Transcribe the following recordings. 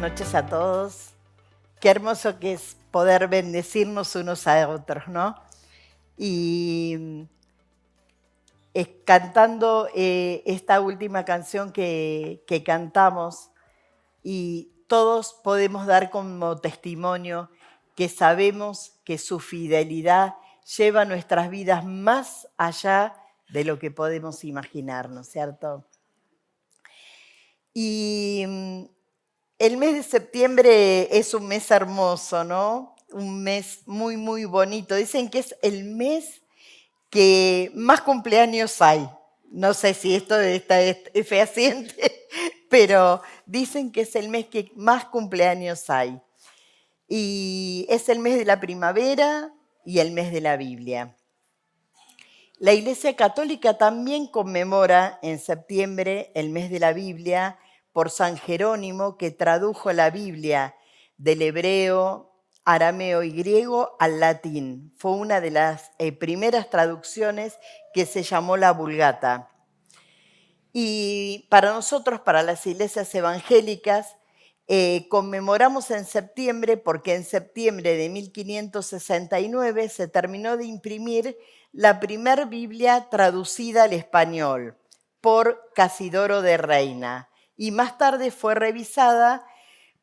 noches a todos. Qué hermoso que es poder bendecirnos unos a otros, ¿no? Y cantando esta última canción que cantamos, y todos podemos dar como testimonio que sabemos que su fidelidad lleva nuestras vidas más allá de lo que podemos imaginar, ¿no es cierto? Y el mes de septiembre es un mes hermoso, ¿no? Un mes muy, muy bonito. Dicen que es el mes que más cumpleaños hay. No sé si esto es fehaciente, pero dicen que es el mes que más cumpleaños hay. Y es el mes de la primavera y el mes de la Biblia. La Iglesia Católica también conmemora en septiembre el mes de la Biblia por San Jerónimo, que tradujo la Biblia del hebreo, arameo y griego al latín. Fue una de las primeras traducciones que se llamó la Vulgata. Y para nosotros, para las iglesias evangélicas, conmemoramos en septiembre porque en septiembre de 1569 se terminó de imprimir la primer Biblia traducida al español por Casidoro de Reina y más tarde fue revisada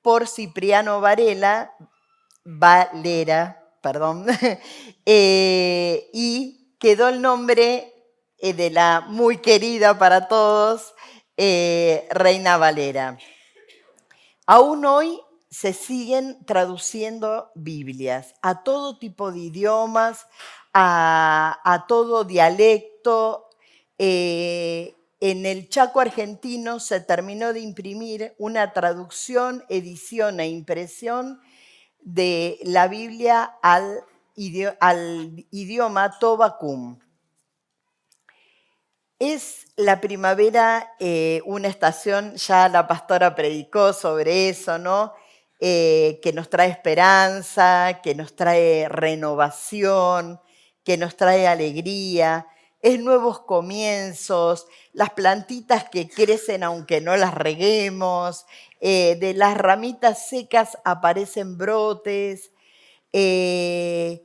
por Cipriano Valera, y quedó el nombre de la muy querida para todos, Reina Valera. Aún hoy se siguen traduciendo Biblias a todo tipo de idiomas, a todo dialecto. En el Chaco argentino se terminó de imprimir una traducción, edición e impresión de la Biblia al idioma Tobacum. Es la primavera una estación, ya la pastora predicó sobre eso, ¿no? Que nos trae esperanza, que nos trae renovación, que nos trae alegría, es nuevos comienzos, las plantitas que crecen aunque no las reguemos, de las ramitas secas aparecen brotes, el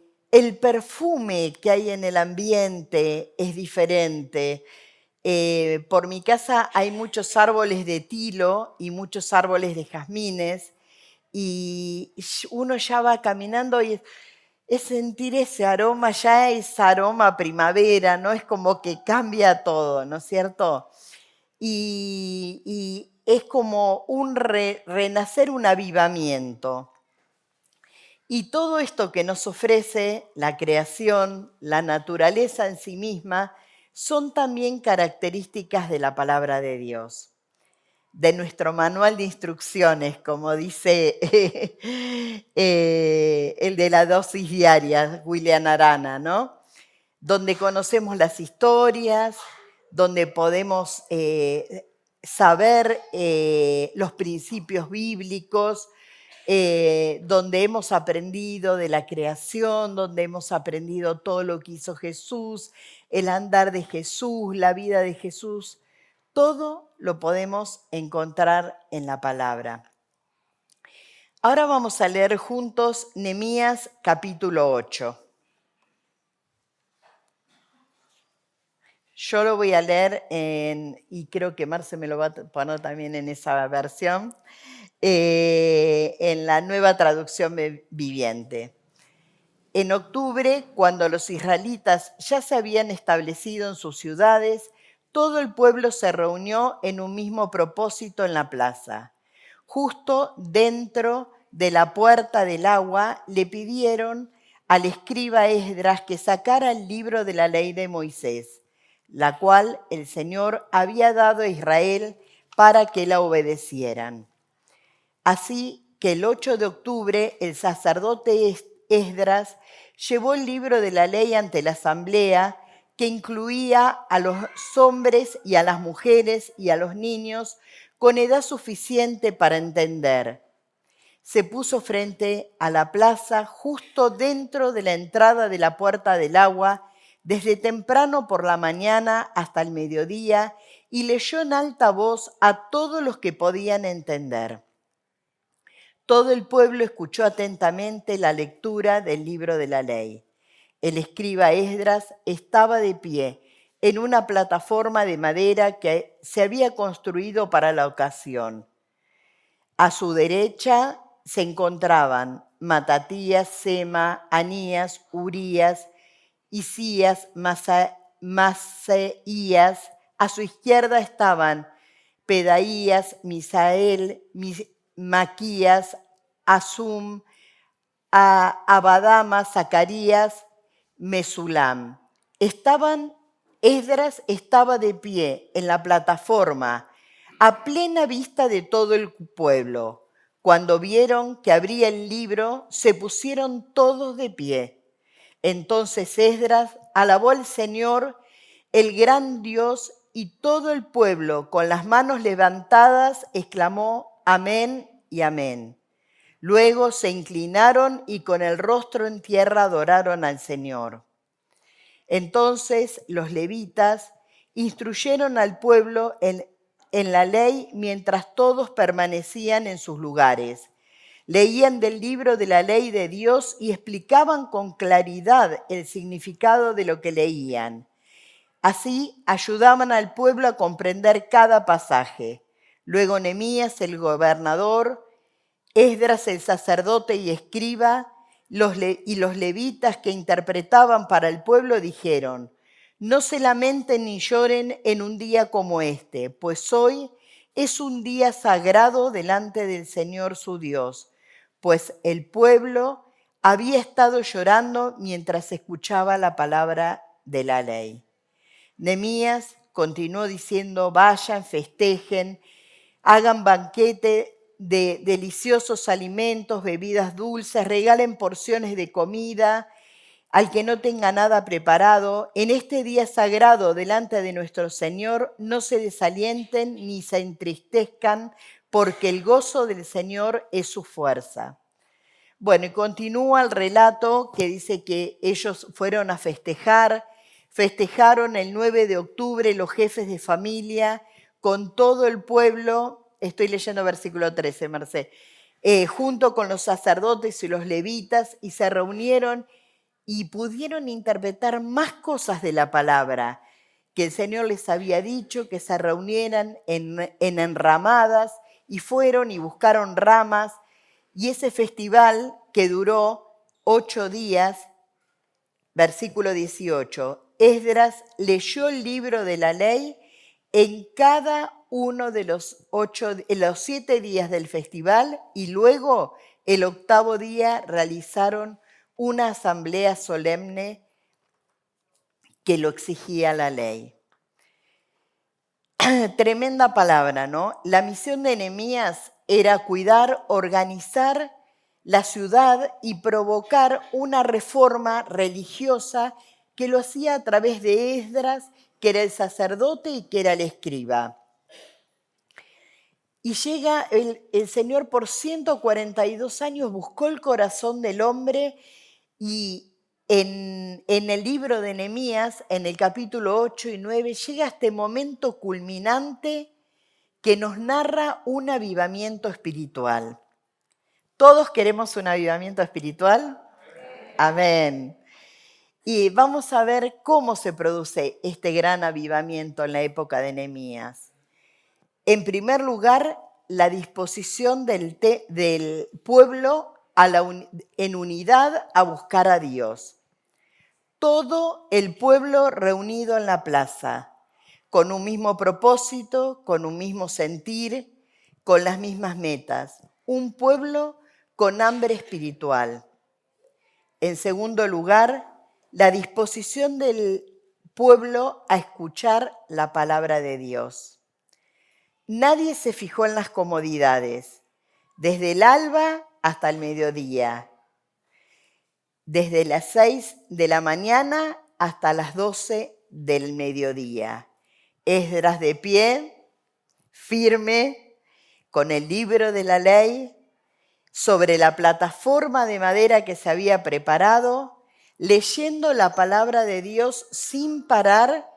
perfume que hay en el ambiente es diferente. Por mi casa hay muchos árboles de tilo y muchos árboles de jazmines y uno ya va caminando y es sentir ese aroma, ya es aroma primavera, ¿no? Es como que cambia todo, ¿no es cierto? Y es como un renacer, un avivamiento. Y todo esto que nos ofrece la creación, la naturaleza en sí misma, son también características de la palabra de Dios, de nuestro manual de instrucciones, como dice el de la dosis diaria, William Arana, ¿no? Donde conocemos las historias, donde podemos saber los principios bíblicos, donde hemos aprendido de la creación, donde hemos aprendido todo lo que hizo Jesús, el andar de Jesús, la vida de Jesús. Todo lo podemos encontrar en la palabra. Ahora vamos a leer juntos Nehemías capítulo 8. Yo lo voy a leer y creo que Marce me lo va a poner también en esa versión, en la nueva traducción viviente. En octubre, cuando los israelitas ya se habían establecido en sus ciudades, todo el pueblo se reunió en un mismo propósito en la plaza. Justo dentro de la puerta del agua le pidieron al escriba Esdras que sacara el libro de la ley de Moisés, la cual el Señor había dado a Israel para que la obedecieran. Así que el 8 de octubre el sacerdote Esdras llevó el libro de la ley ante la asamblea, que incluía a los hombres y a las mujeres y a los niños con edad suficiente para entender. Se puso frente a la plaza, justo dentro de la entrada de la puerta del agua, desde temprano por la mañana hasta el mediodía, y leyó en alta voz a todos los que podían entender. Todo el pueblo escuchó atentamente la lectura del libro de la ley. El escriba Esdras estaba de pie en una plataforma de madera que se había construido para la ocasión. A su derecha se encontraban Matatías, Sema, Anías, Urías, Isías, Maseías. A su izquierda estaban Pedaías, Misael, Maquías, Asum, Abadama, Zacarías, Mesulam. Esdras estaba de pie en la plataforma a plena vista de todo el pueblo. Cuando vieron que abría el libro, se pusieron todos de pie. Entonces Esdras alabó al Señor, el gran Dios, y todo el pueblo, con las manos levantadas, exclamó: Amén y amén. Luego se inclinaron y con el rostro en tierra adoraron al Señor. Entonces los levitas instruyeron al pueblo en la ley mientras todos permanecían en sus lugares. Leían del libro de la ley de Dios y explicaban con claridad el significado de lo que leían. Así ayudaban al pueblo a comprender cada pasaje. Luego Nehemías, el gobernador, Esdras, el sacerdote y escriba, y los levitas que interpretaban para el pueblo dijeron: no se lamenten ni lloren en un día como este, pues hoy es un día sagrado delante del Señor su Dios, pues el pueblo había estado llorando mientras escuchaba la palabra de la ley. Nehemías continuó diciendo: vayan, festejen, hagan banquete de deliciosos alimentos, bebidas dulces, regalen porciones de comida al que no tenga nada preparado. En este día sagrado delante de nuestro Señor, no se desalienten ni se entristezcan, porque el gozo del Señor es su fuerza. Bueno, y continúa el relato que dice que ellos fueron a festejaron el 9 de octubre los jefes de familia con todo el pueblo. Estoy leyendo versículo 13, Merced. Junto con los sacerdotes y los levitas, y se reunieron y pudieron interpretar más cosas de la palabra que el Señor les había dicho, que se reunieran en enramadas, y fueron y buscaron ramas. Y ese festival, que duró 8 días, versículo 18, Esdras leyó el libro de la ley en cada uno de los 7 días del festival, y luego el 8º día realizaron una asamblea solemne que lo exigía la ley. Tremenda palabra, ¿no? La misión de Nehemías era cuidar, organizar la ciudad y provocar una reforma religiosa que lo hacía a través de Esdras, que era el sacerdote y que era el escriba. Y llega el Señor por 142 años, buscó el corazón del hombre, y en el libro de Nehemías, en el capítulo 8 y 9, llega este momento culminante que nos narra un avivamiento espiritual. ¿Todos queremos un avivamiento espiritual? Amén. Y vamos a ver cómo se produce este gran avivamiento en la época de Nehemías. En primer lugar, la disposición del pueblo en unidad a buscar a Dios. Todo el pueblo reunido en la plaza, con un mismo propósito, con un mismo sentir, con las mismas metas. Un pueblo con hambre espiritual. En segundo lugar, la disposición del pueblo a escuchar la palabra de Dios. Nadie se fijó en las comodidades, desde el alba hasta el mediodía, desde las 6 de la mañana hasta las 12 del mediodía. Esdras de pie, firme, con el libro de la ley, sobre la plataforma de madera que se había preparado, leyendo la palabra de Dios sin parar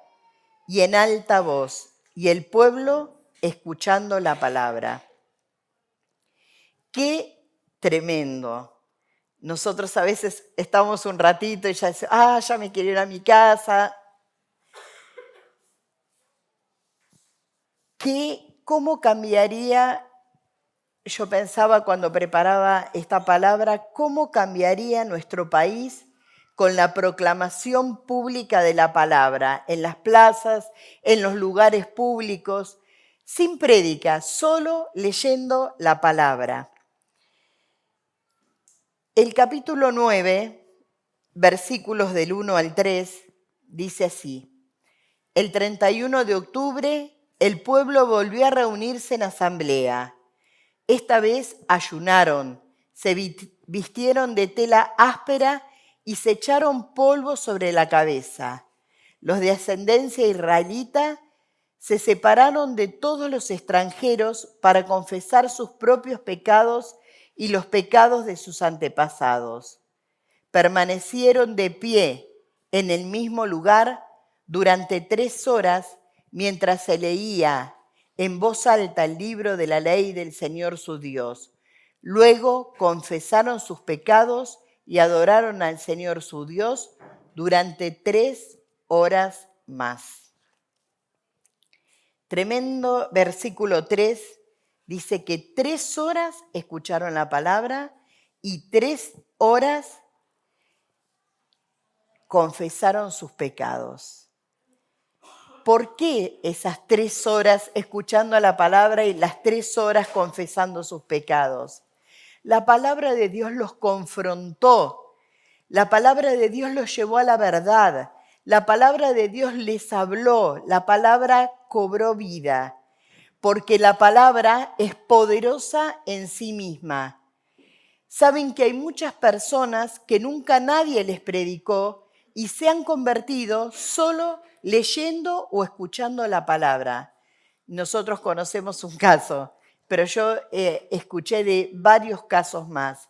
y en alta voz, y el pueblo escuchando la palabra. Qué tremendo. Nosotros a veces estamos un ratito y ya decimos, ya me quiero ir a mi casa. ¿Cómo cambiaría? Yo pensaba cuando preparaba esta palabra, ¿cómo cambiaría nuestro país con la proclamación pública de la palabra en las plazas, en los lugares públicos, sin prédica, solo leyendo la palabra? El capítulo 9, versículos del 1 al 3, dice así: el 31 de octubre, el pueblo volvió a reunirse en asamblea. Esta vez ayunaron, se vistieron de tela áspera y se echaron polvo sobre la cabeza. Los de ascendencia israelita se separaron de todos los extranjeros para confesar sus propios pecados y los pecados de sus antepasados. Permanecieron de pie en el mismo lugar durante 3 horas mientras se leía en voz alta el libro de la ley del Señor su Dios. Luego confesaron sus pecados y adoraron al Señor su Dios durante 3 horas más. Tremendo versículo 3, dice que 3 horas escucharon la palabra y 3 horas confesaron sus pecados. ¿Por qué esas 3 horas escuchando la palabra y las 3 horas confesando sus pecados? La palabra de Dios los confrontó. La palabra de Dios los llevó a la verdad. La palabra de Dios les habló. La palabra cobró vida. Porque la palabra es poderosa en sí misma. Saben que hay muchas personas que nunca nadie les predicó y se han convertido solo leyendo o escuchando la palabra. Nosotros conocemos un caso, pero yo escuché de varios casos más.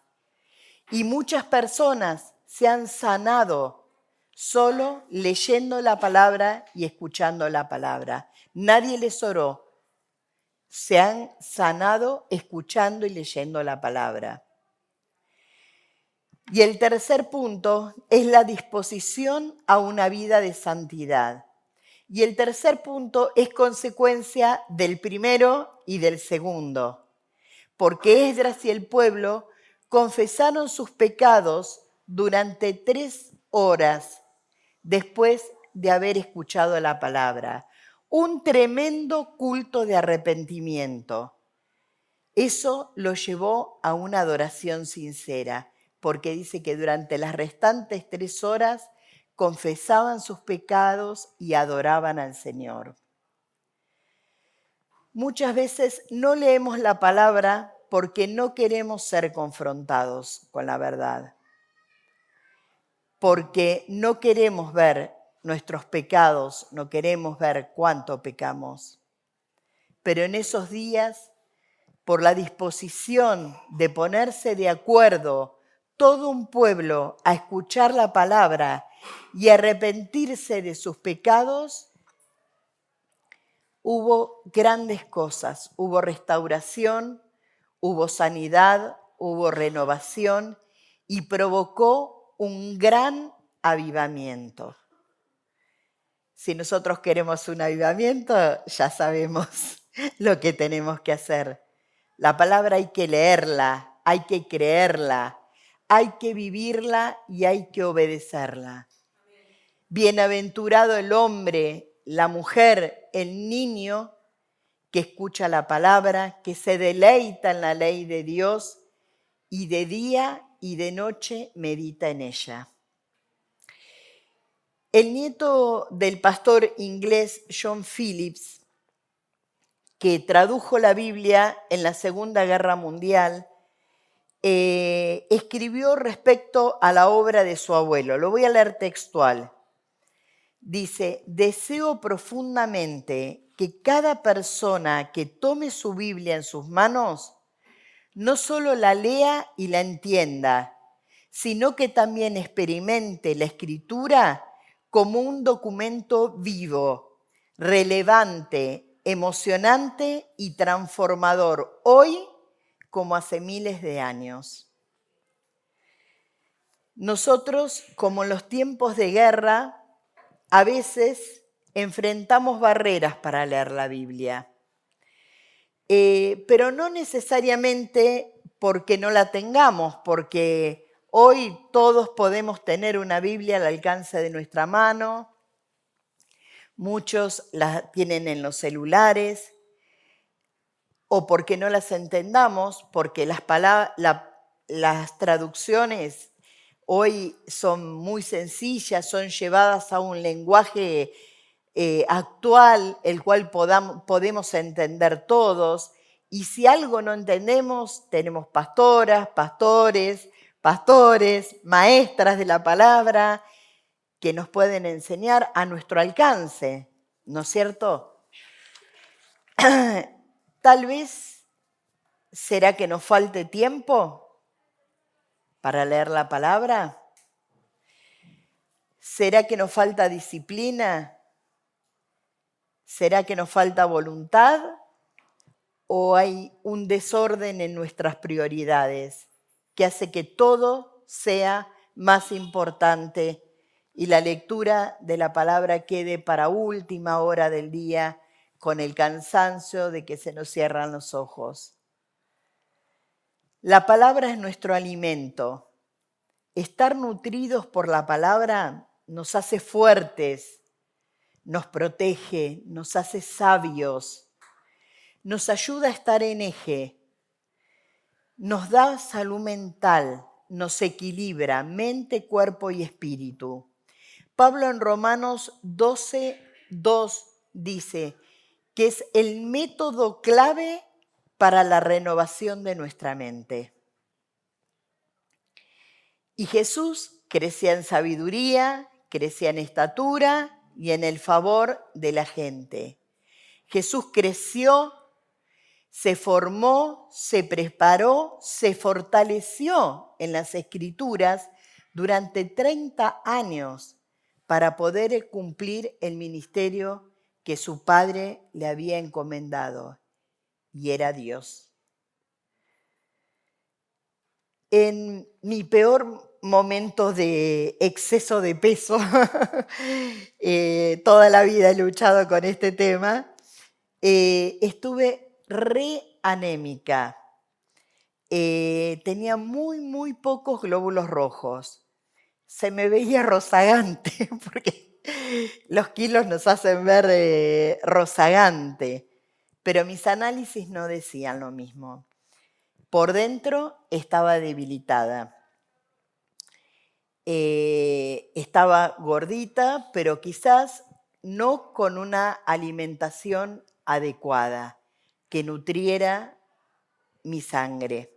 Y muchas personas se han sanado solo leyendo la palabra y escuchando la palabra. Nadie les oró. Se han sanado escuchando y leyendo la palabra. Y el tercer punto es la disposición a una vida de santidad. Y el tercer punto es consecuencia del primero y del segundo. Porque Esdras y el pueblo confesaron sus pecados durante 3 horas después de haber escuchado la palabra. Un tremendo culto de arrepentimiento. Eso lo llevó a una adoración sincera, porque dice que durante las restantes 3 horas confesaban sus pecados y adoraban al Señor. Muchas veces no leemos la palabra porque no queremos ser confrontados con la verdad, porque no queremos ver nuestros pecados, no queremos ver cuánto pecamos. Pero en esos días, por la disposición de ponerse de acuerdo todo un pueblo a escuchar la palabra y arrepentirse de sus pecados, hubo grandes cosas, hubo restauración, hubo sanidad, hubo renovación y provocó un gran avivamiento. Si nosotros queremos un avivamiento, ya sabemos lo que tenemos que hacer. La palabra hay que leerla, hay que creerla, hay que vivirla y hay que obedecerla. Bienaventurado el hombre, la mujer, el niño que escucha la palabra, que se deleita en la ley de Dios y de día y de noche medita en ella. El nieto del pastor inglés John Phillips, que tradujo la Biblia en la Segunda Guerra Mundial, escribió respecto a la obra de su abuelo. Lo voy a leer textual. Dice: deseo profundamente que cada persona que tome su Biblia en sus manos no solo la lea y la entienda, sino que también experimente la Escritura como un documento vivo, relevante, emocionante y transformador hoy como hace miles de años. Nosotros, como en los tiempos de guerra, a veces enfrentamos barreras para leer la Biblia, pero no necesariamente porque no la tengamos, porque hoy todos podemos tener una Biblia al alcance de nuestra mano, muchos la tienen en los celulares, o porque no las entendamos, porque las traducciones hoy son muy sencillas, son llevadas a un lenguaje actual, el cual podemos entender todos. Y si algo no entendemos, tenemos pastoras, pastores, maestras de la palabra, que nos pueden enseñar a nuestro alcance, ¿no es cierto? Tal vez, ¿será que nos falte tiempo para leer la palabra? ¿Será que nos falta disciplina? ¿Será que nos falta voluntad? ¿O hay un desorden en nuestras prioridades que hace que todo sea más importante y la lectura de la palabra quede para última hora del día con el cansancio de que se nos cierran los ojos? La palabra es nuestro alimento. Estar nutridos por la palabra nos hace fuertes, nos protege, nos hace sabios, nos ayuda a estar en eje, nos da salud mental, nos equilibra mente, cuerpo y espíritu. Pablo en Romanos 12:2 dice que es el método clave para la renovación de nuestra mente. Y Jesús crecía en sabiduría, crecía en estatura y en el favor de la gente. Jesús creció, se formó, se preparó, se fortaleció en las Escrituras durante 30 años para poder cumplir el ministerio que su Padre le había encomendado, y era Dios. En mi peor momento de exceso de peso, toda la vida he luchado con este tema, estuve re anémica. Tenía muy pocos glóbulos rojos. Se me veía rozagante, porque los kilos nos hacen ver rozagante, pero mis análisis no decían lo mismo. Por dentro estaba debilitada. Estaba gordita, pero quizás no con una alimentación adecuada que nutriera mi sangre.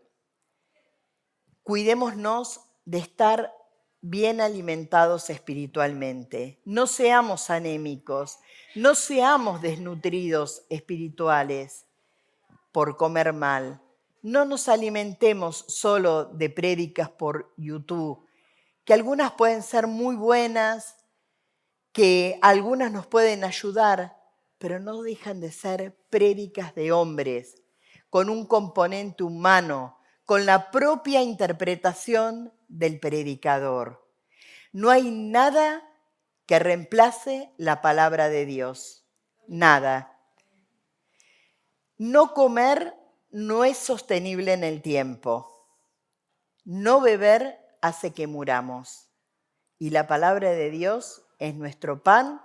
Cuidémonos de estar bien alimentados espiritualmente. No seamos anémicos, no seamos desnutridos espirituales por comer mal. No nos alimentemos solo de prédicas por YouTube, que algunas pueden ser muy buenas, que algunas nos pueden ayudar, pero no dejan de ser prédicas de hombres, con un componente humano, con la propia interpretación del predicador. No hay nada que reemplace la palabra de Dios. Nada. No comer no es sostenible en el tiempo. No beber hace que muramos. Y la palabra de Dios es nuestro pan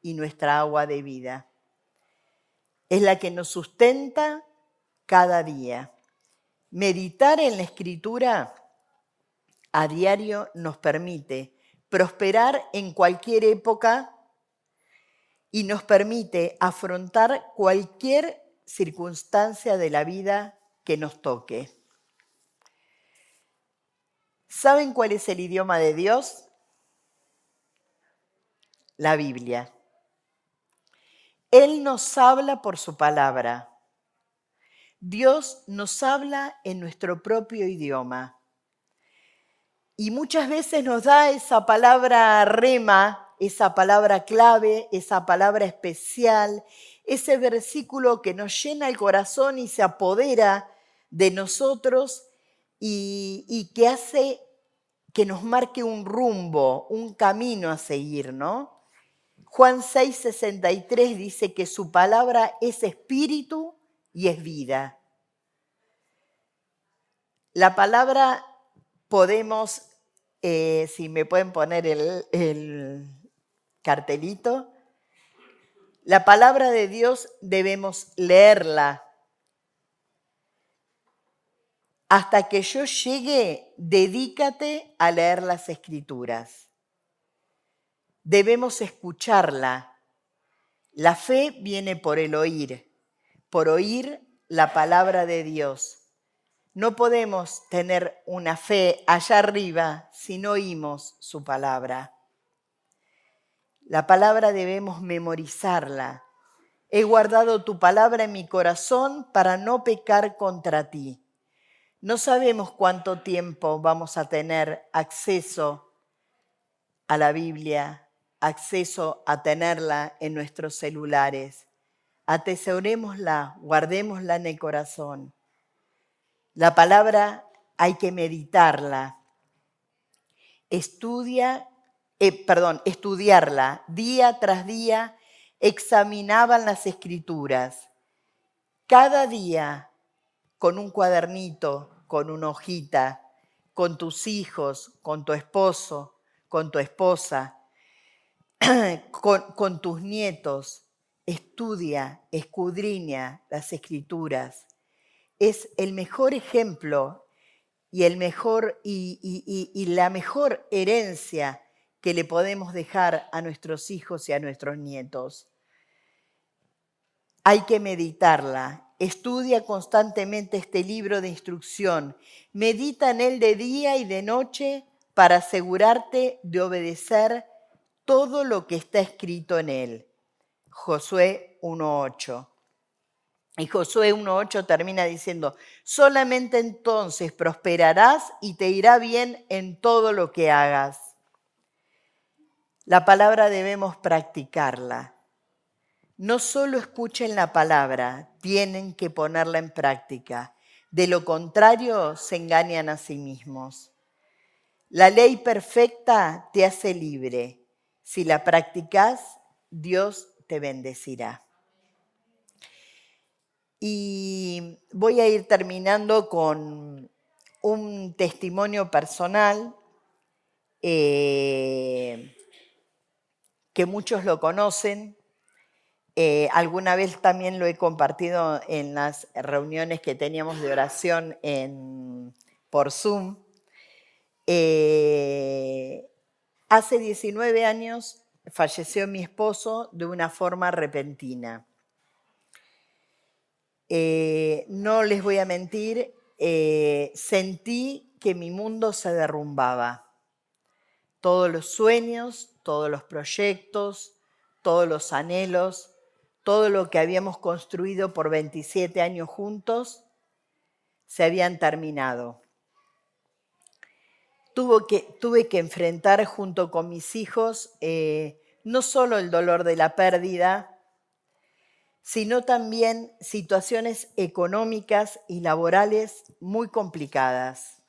y nuestra agua de vida. Es la que nos sustenta cada día. Meditar en la Escritura a diario nos permite prosperar en cualquier época y nos permite afrontar cualquier circunstancia de la vida que nos toque. ¿Saben cuál es el idioma de Dios? La Biblia. Él nos habla por su palabra. Dios nos habla en nuestro propio idioma. Y muchas veces nos da esa palabra rema, esa palabra clave, esa palabra especial, ese versículo que nos llena el corazón y se apodera de nosotros y que hace que nos marque un rumbo, un camino a seguir, ¿no? Juan 6:63 dice que su palabra es espíritu y es vida. La palabra podemos, si me pueden poner el cartelito, la palabra de Dios debemos leerla. Hasta que yo llegue, dedícate a leer las Escrituras. Debemos escucharla. La fe viene por oír la palabra de Dios. No podemos tener una fe allá arriba si no oímos su palabra. La palabra debemos memorizarla. He guardado tu palabra en mi corazón para no pecar contra ti. No sabemos cuánto tiempo vamos a tener acceso a la Biblia, acceso a tenerla en nuestros celulares. Atesorémosla, guardémosla en el corazón. La palabra hay que meditarla. Estudiarla día tras día, examinaban las Escrituras. Cada día, con un cuadernito, con una hojita, con tus hijos, con tu esposo, con tu esposa, con tus nietos, estudia, escudriña las Escrituras. Es el mejor ejemplo y la mejor herencia que le podemos dejar a nuestros hijos y a nuestros nietos. Hay que meditarla. Estudia constantemente este libro de instrucción. Medita en él de día y de noche para asegurarte de obedecer todo lo que está escrito en él. Josué 1:8. Y Josué 1:8 termina diciendo, solamente entonces prosperarás y te irá bien en todo lo que hagas. La palabra debemos practicarla. No solo escuchen la palabra, tienen que ponerla en práctica. De lo contrario, se engañan a sí mismos. La ley perfecta te hace libre. Si la practicas, Dios te bendecirá. Y voy a ir terminando con un testimonio personal que muchos lo conocen. Alguna vez también lo he compartido en las reuniones que teníamos de oración por Zoom. Hace 19 años falleció mi esposo de una forma repentina. No les voy a mentir, sentí que mi mundo se derrumbaba. Todos los sueños, todos los proyectos, todos los anhelos, todo lo que habíamos construido por 27 años juntos, se habían terminado. Tuve que enfrentar junto con mis hijos no solo el dolor de la pérdida, sino también situaciones económicas y laborales muy complicadas,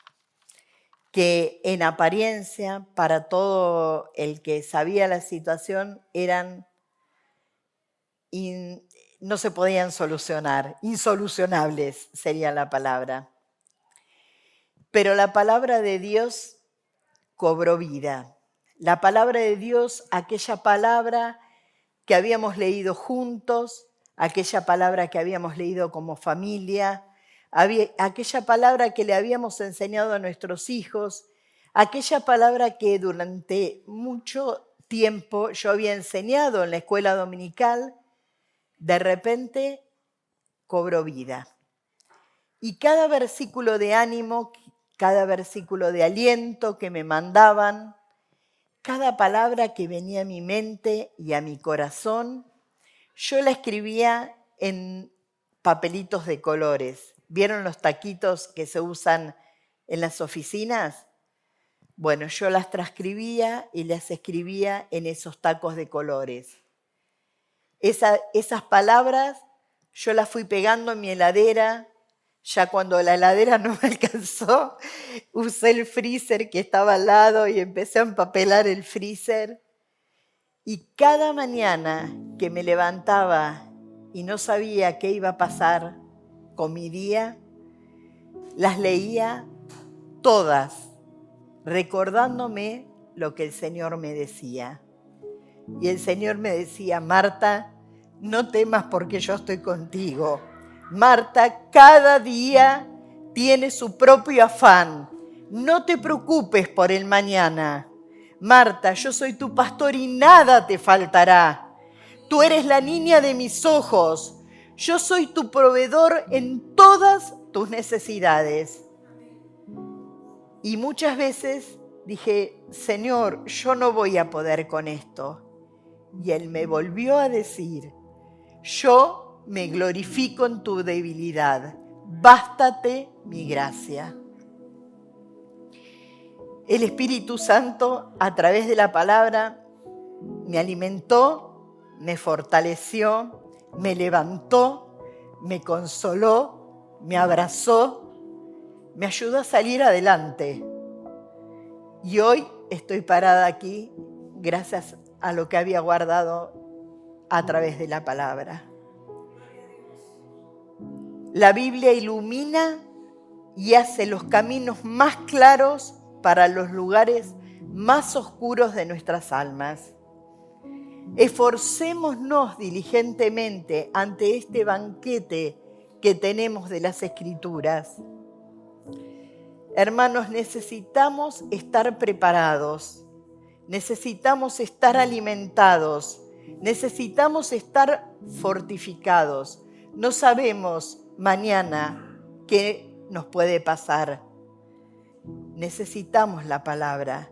que en apariencia, para todo el que sabía la situación, no se podían solucionar, insolucionables sería la palabra. Pero la palabra de Dios cobró vida. La palabra de Dios, aquella palabra que habíamos leído juntos, aquella palabra que habíamos leído como familia, aquella palabra que le habíamos enseñado a nuestros hijos, aquella palabra que durante mucho tiempo yo había enseñado en la escuela dominical, de repente cobró vida. Y cada versículo de ánimo, cada versículo de aliento que me mandaban, cada palabra que venía a mi mente y a mi corazón, yo la escribía en papelitos de colores. ¿Vieron los taquitos que se usan en las oficinas? Bueno, yo las transcribía y las escribía en esos tacos de colores. Esas palabras yo las fui pegando en mi heladera, Ya cuando la heladera no me alcanzó, usé el freezer que estaba al lado y empecé a empapelar el freezer. Y cada mañana que me levantaba y no sabía qué iba a pasar con mi día, las leía todas, recordándome lo que el Señor me decía. Y el Señor me decía: Marta, no temas porque yo estoy contigo. Marta, cada día tiene su propio afán. No te preocupes por el mañana. Marta, yo soy tu pastor y nada te faltará. Tú eres la niña de mis ojos. Yo soy tu proveedor en todas tus necesidades. Y muchas veces dije: Señor, yo no voy a poder con esto. Y Él me volvió a decir: yo me glorifico en tu debilidad. Bástate mi gracia. El Espíritu Santo, a través de la palabra, me alimentó, me fortaleció, me levantó, me consoló, me abrazó, me ayudó a salir adelante. Y hoy estoy parada aquí gracias a lo que había guardado a través de la palabra. La Biblia ilumina y hace los caminos más claros para los lugares más oscuros de nuestras almas. Esforcémonos diligentemente ante este banquete que tenemos de las Escrituras. Hermanos, necesitamos estar preparados, necesitamos estar alimentados, necesitamos estar fortificados. No sabemos mañana qué nos puede pasar. Necesitamos la palabra,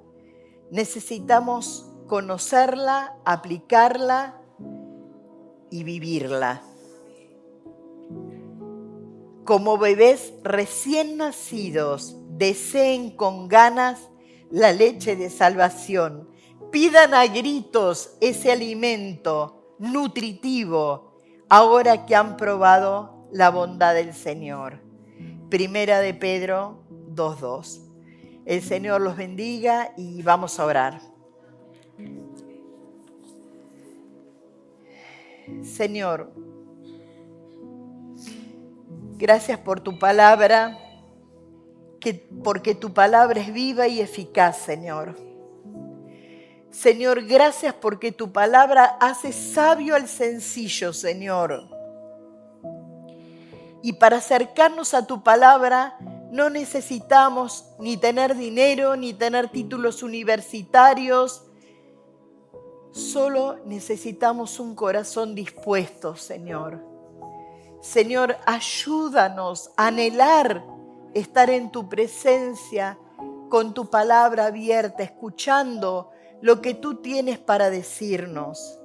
necesitamos conocerla, aplicarla y vivirla. Como bebés recién nacidos, deseen con ganas la leche de salvación. Pidan a gritos ese alimento nutritivo ahora que han probado la bondad del Señor. Primera de Pedro 2:2. El Señor los bendiga y vamos a orar. Señor, gracias por tu palabra, porque tu palabra es viva y eficaz, Señor. Señor, gracias porque tu palabra hace sabio al sencillo, Señor. Y para acercarnos a tu palabra no necesitamos ni tener dinero, ni tener títulos universitarios. Solo necesitamos un corazón dispuesto, Señor. Señor, ayúdanos a anhelar estar en tu presencia, con tu palabra abierta, escuchando lo que tú tienes para decirnos.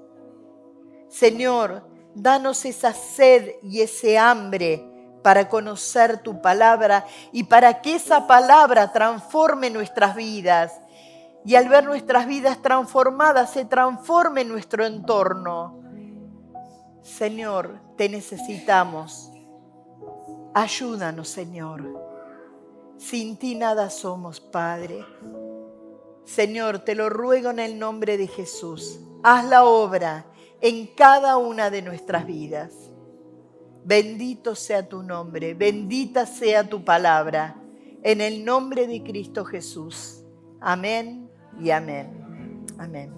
Señor, danos esa sed y ese hambre para conocer tu palabra y para que esa palabra transforme nuestras vidas. Y al ver nuestras vidas transformadas, se transforme nuestro entorno. Señor, te necesitamos. Ayúdanos, Señor. Sin ti nada somos, Padre. Señor, te lo ruego en el nombre de Jesús. Haz la obra en cada una de nuestras vidas. Bendito sea tu nombre, bendita sea tu palabra. En el nombre de Cristo Jesús. Amén y amén. Amén.